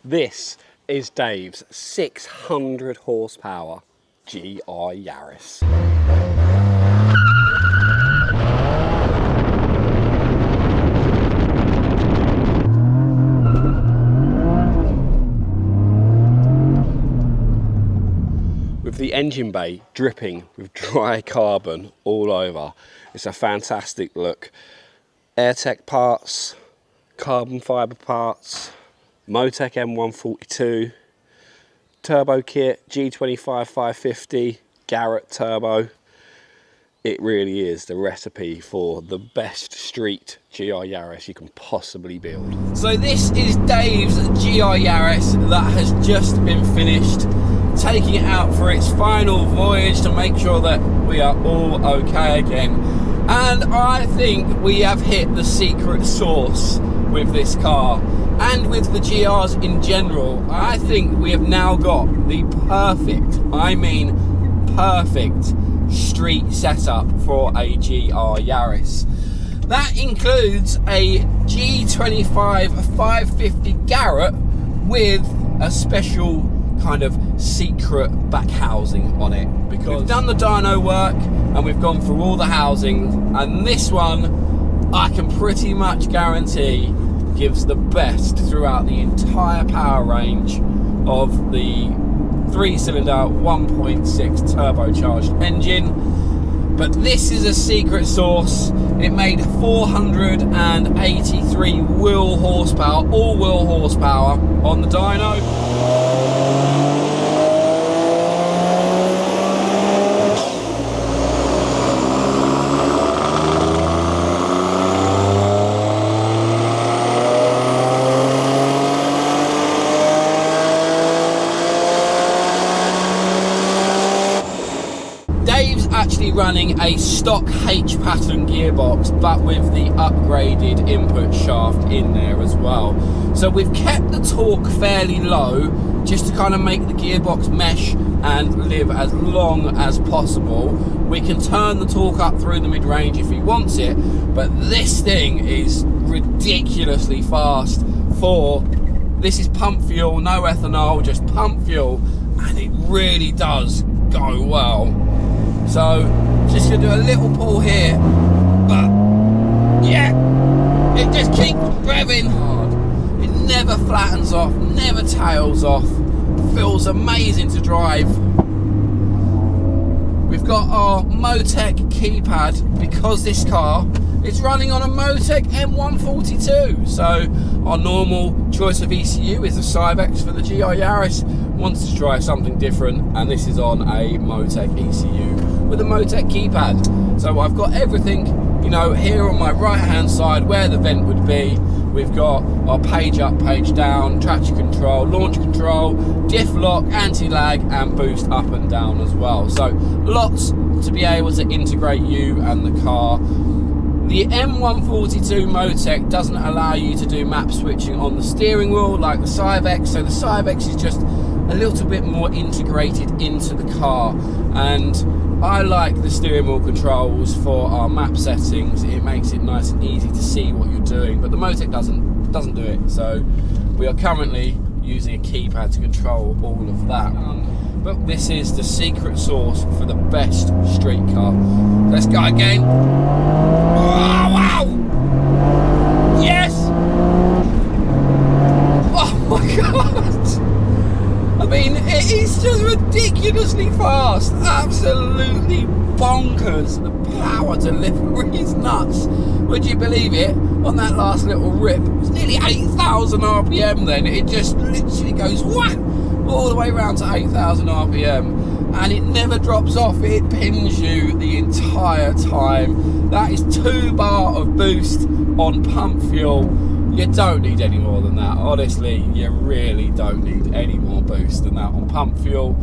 This is Dave's 600 horsepower GR Yaris. With the engine bay dripping with dry carbon all over, it's a fantastic look. AIRTEC parts, carbon fibre parts, Motec M142, turbo kit, G25 550, Garrett turbo. It really is the recipe for the best street GR Yaris you can possibly build. So this is Dave's GR Yaris that has just been finished, taking it out for its final voyage to make sure that we are all okay again. And I think we have hit the secret sauce with this car and with the GRs in general. I think we have now got the perfect, I mean perfect, street setup for a GR Yaris. That includes a G25 550 Garrett with a special kind of secret back housing on it, because we've done the dyno work and we've gone through all the housings, and this one I can pretty much guarantee gives the best throughout the entire power range of the 3-cylinder 1.6 turbocharged engine. But this is a secret sauce. It made 483 wheel horsepower, all wheel horsepower on the dyno. Actually running a stock H pattern gearbox, but with the upgraded input shaft in there as well. So we've kept the torque fairly low just to kind of make the gearbox mesh and live as long as possible. We can turn the torque up through the mid-range if he wants it, but this thing is ridiculously fast for, this is pump fuel, no ethanol, just pump fuel, and it really does go well. So, just gonna do a little pull here, but yeah, it just keeps revving hard. It never flattens off, never tails off, feels amazing to drive. We've got our Motech keypad, because this car is running on a Motec M142. So, our normal choice of ECU is the Cybex for the GR Yaris. Wants to try something different, and this is on a Motech ECU with a Motec keypad. So I've got everything, you know, here on my right hand side where the vent would be. We've got our page up, page down, traction control, launch control, diff lock, anti-lag, and boost up and down as well. So lots to be able to integrate you and the car. The M142 Motec doesn't allow you to do map switching on the steering wheel like the Cybex, so the Cybex is just a little bit more integrated into the car, and I like the steering wheel controls for our map settings. It makes it nice and easy to see what you're doing, but the Motec doesn't do it, so we are currently using a keypad to control all of that. But this is the secret sauce for the best street car. Let's go again. Oh, wow! Yes! Oh my god! I mean, it is just ridiculously fast. Absolutely bonkers. The power delivery is nuts. Would you believe it? On that last little rip, it was nearly 8,000 RPM then. It just literally goes whack all the way around to 8,000 RPM. And it never drops off. It pins you the entire time. That is 2 bar of boost on pump fuel. You don't need any more than that. Honestly, you really don't need any more boost than that on pump fuel.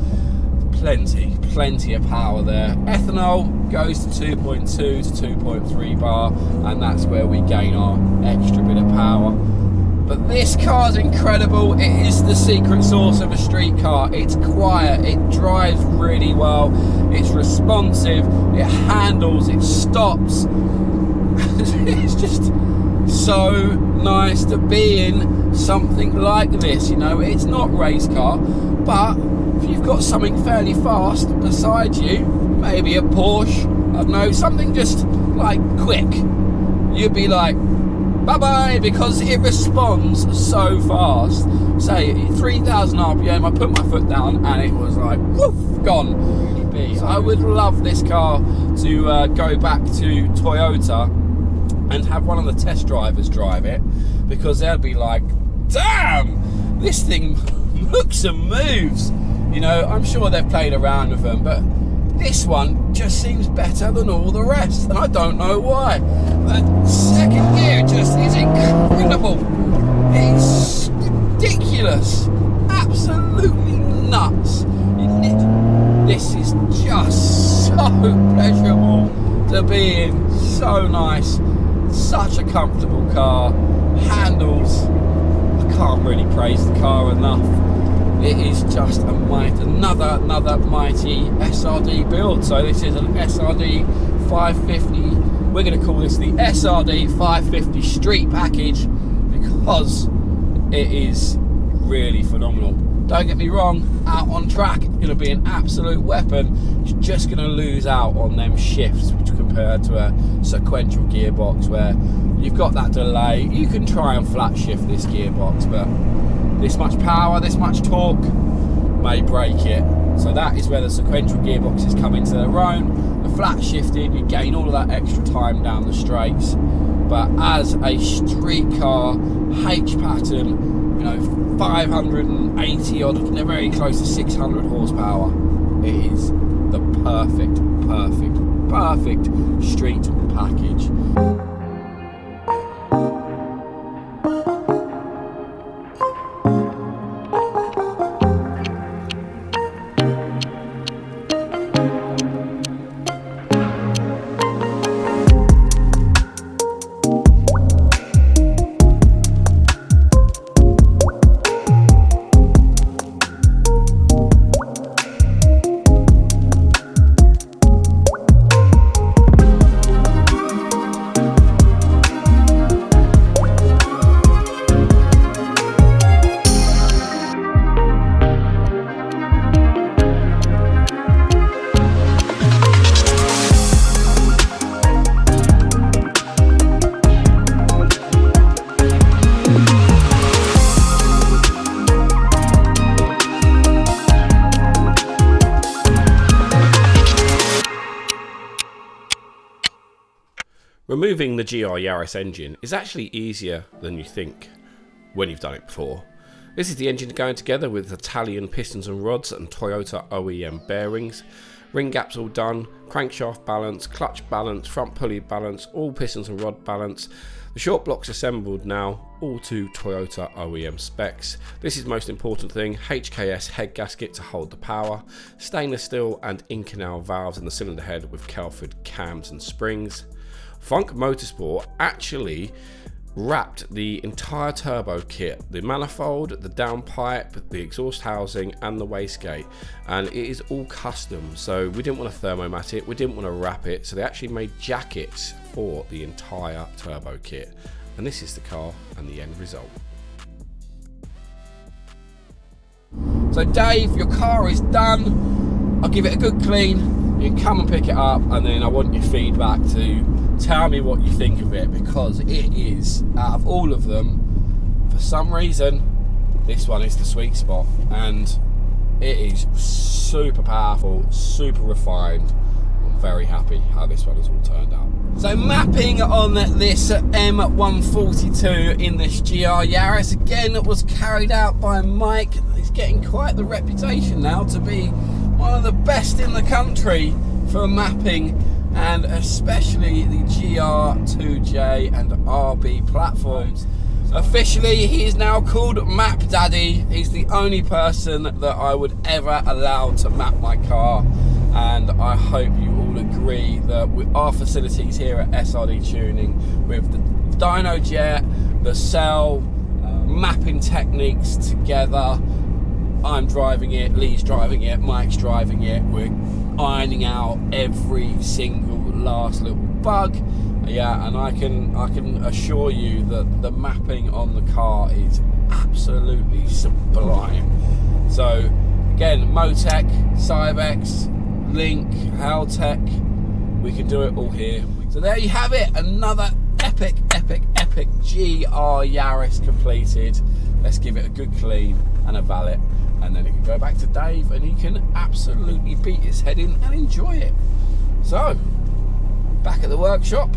Plenty of power there. Ethanol goes to 2.2 to 2.3 bar, and that's where we gain our extra bit of power. But this car's incredible. It is the secret sauce of a street car. It's quiet, it drives really well, it's responsive, it handles, it stops. It's just so nice to be in something like this. You know, it's not race car, but if you've got something fairly fast beside you, maybe a Porsche, I don't know, something just like quick, you'd be like, bye-bye, because it responds so fast. Say 3,000 RPM, I put my foot down and it was like, woof, gone. I would love this car to go back to Toyota and have one of the test drivers drive it, because they'll be like, damn, this thing looks and moves. You know, I'm sure they've played around with them, but this one just seems better than all the rest, and I don't know why. But second gear just is incredible. It's ridiculous. Absolutely nuts. This is just so pleasurable to be in. So nice. Such a comfortable car. Handles. I can't really praise the car enough. It is just another mighty SRD build. So this is an SRD 550. We're going to call this the SRD 550 Street Package because it is really phenomenal. Don't get me wrong, out on track, it's going to be an absolute weapon. It's just going to lose out on them shifts, which compared to a sequential gearbox where you've got that delay. You can try and flat shift this gearbox, but this much power, this much torque may break it. So that is where the sequential gearboxes come into their own. The flat shifting, you gain all of that extra time down the straights. But as a street car, H pattern, you know, 580 odd, they're very close to 600 horsepower. It is the perfect street package. Removing the GR Yaris engine is actually easier than you think when you've done it before. This is the engine going together with Italian pistons and rods and Toyota OEM bearings. Ring gaps all done, crankshaft balance, clutch balance, front pulley balance, all pistons and rod balance. The short blocks assembled now, all to Toyota OEM specs. This is the most important thing, HKS head gasket to hold the power, stainless steel and Inconel valves in the cylinder head with Kelford cams and springs. Funk Motorsport actually wrapped the entire turbo kit, the manifold, the downpipe, the exhaust housing and the wastegate, and it is all custom. So we didn't want to thermomat it, we didn't want to wrap it, so they actually made jackets for the entire turbo kit, and this is the car and the end result. So Dave, your car is done. I'll give it a good clean. You can come and pick it up, and then I want your feedback to tell me what you think of it, because it is, out of all of them, for some reason, this one is the sweet spot, and it is super powerful, super refined. I'm very happy how this one has all turned out. So mapping on this M142 in this GR Yaris, again, it was carried out by Mike. He's getting quite the reputation now to be one of the best in the country for mapping, and especially the GR2J and RB platforms. Officially, he is now called Map Daddy. He's the only person that I would ever allow to map my car, and I hope you all agree that with our facilities here at SRD Tuning, with the dyno jet, the cell, mapping techniques together, I'm driving it, Lee's driving it, Mike's driving it, we're ironing out every single last little bug, Yeah, and I can assure you that the mapping on the car is absolutely sublime. So again, Motec, Cybex, Link, AIRTEC, we can do it all here. So there you have it, another epic GR Yaris completed. Let's give it a good clean and a valet, and then it can go back to Dave and he can absolutely beat his head in and enjoy it. So, back at the workshop.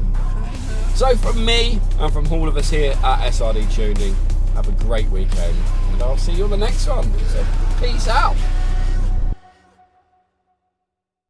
So from me and from all of us here at SRD Tuning, have a great weekend, and I'll see you on the next one. So peace out.